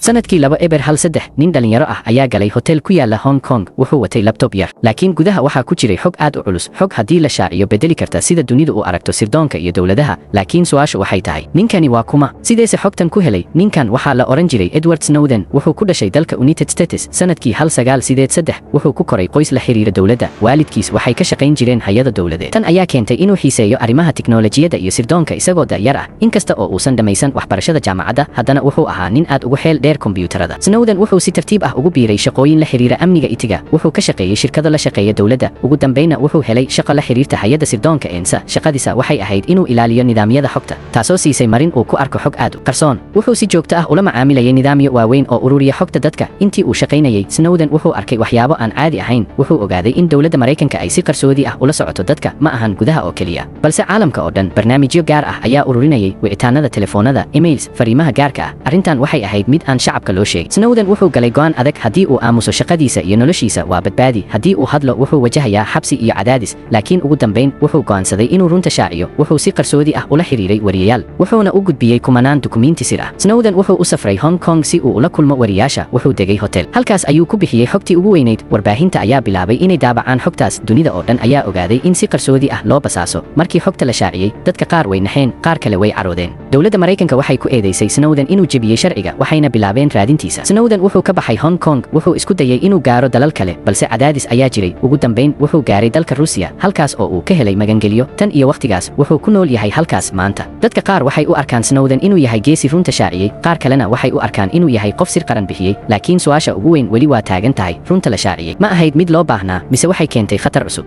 sanadkii 2013 nin dhalinyaro ah ayaa galay hotel ku yaala Hong Kong wuxuu watay laptop yar laakiin gudaha waxaa ku jiray xog aad u culus xog haddii la shaaciyo bedeli karta sida dunidu u aragto sirdoonka iyo dawladaha laakiin su'aashu waxay tahay ninkani waa kuma sideese xogtan ku helay ninkan waxaa la oran jiray Edward Snowden wuxuu ku dhashay dalka United States sanadkii 1983 wuxuu ku koray qoys la xiriira dawladda waalidkiis waxay ka shaqayn jireen hay'ado dawladeed tan ayaa keentay inuu xiiseeyo arrimaha tiknoolajiyada iyo sirdoonka isagoo da'yar ah inkasta oo uusan dhamaysan waxbarashada jaamacadda haddana wuxuu ahaa nin aad ugu xeel dheer kombiyuutarada Snowden wuxuu si tartiib ah ugu biiray shaqooyin la xiriira amniga itiga wuxuu ka shaqeeyay shirkado la shaqeeya dawladda ugu dambeynna wuxuu helay shaqo la xiriirta hay'adda sirdoonka ENSA shaqadiisa waxay ahayd inuu ilaaliyo nidaamyada xogta taasoo siisay marin uu ku arko xog aad u qarsoon wuxuu si joogto ah ula macaamilayay nidaamyo waaweyn oo ururiya xogta dadka intii uu shaqaynayay Snowden wuxuu arkay waxyaabo aan caadi ahayn wuxuu ogaaday in dawladda Mareykanka ay si qarsoodi ah ula socoto dadka ma ahan gudaha oo kaliya balse caalamka oo dhan barnaamijyo gaar ah ayaa ururinayay wicitaanada telefoonada emails fariimaha gaarka ah arrintan waxay ahayd mid aan shacabka loo sheegin Snowden wuxuu galay go'aan adag haddii uu aamuso shaqadiisa iyo noloshiisa waa badbaadi haddii uu hadlo wuxuu wajahayaa xabsi iyo cadaadis laakiin ugu dambeyn wuxuu go'aansaday inuu runta shaaciyo wuxuu si qarsoodi ah ula xiriiray wariyayaal wuxuuna u gudbiyey kumanaan dukumiinti sir ah Snowden wuxuu u safray Hong Kong si uu ula kulmo wariyaasha wuxuu degay hotel halkaas ayuu ku bixiyey xogtii ugu weynayd warbaahinta ayaa bilaabay inay daabacaan xogtaas dunida oo dhan ayaa ogaaday in si qarsoodi ah loo basaaso markii xogta la shaaciyey dadka qaar way naxeen qaar kale way caroodeen dawladda Mareykanka waxay ku eedeysay Snowden inuu jebiyey sharciga waxayna bilaabeen raadintiisa Snowden wuxuu ka baxay Hong Kong wuxuu isku dayay inuu gaaro dalal kale balse cadaadis ayaa jiray ugu dambeyn wuxuu gaaray dalka Ruusiya halkaas oo uu ka helay magangelyo tan iyo waqtigaas wuxuu ku nool yahay halkaas maanta dadka qaar waxay u arkaan Snowden inuu yahay geesi runta shaaciyey qaar kalena waxay u arkaan inuu yahay qof sir qaran bixiyey laakiin su'aasha ugu weyn weli waa taagan tahay runta la shaaciyey ma ahayd mid loo baahnaa mise waxay keentay khatar cusub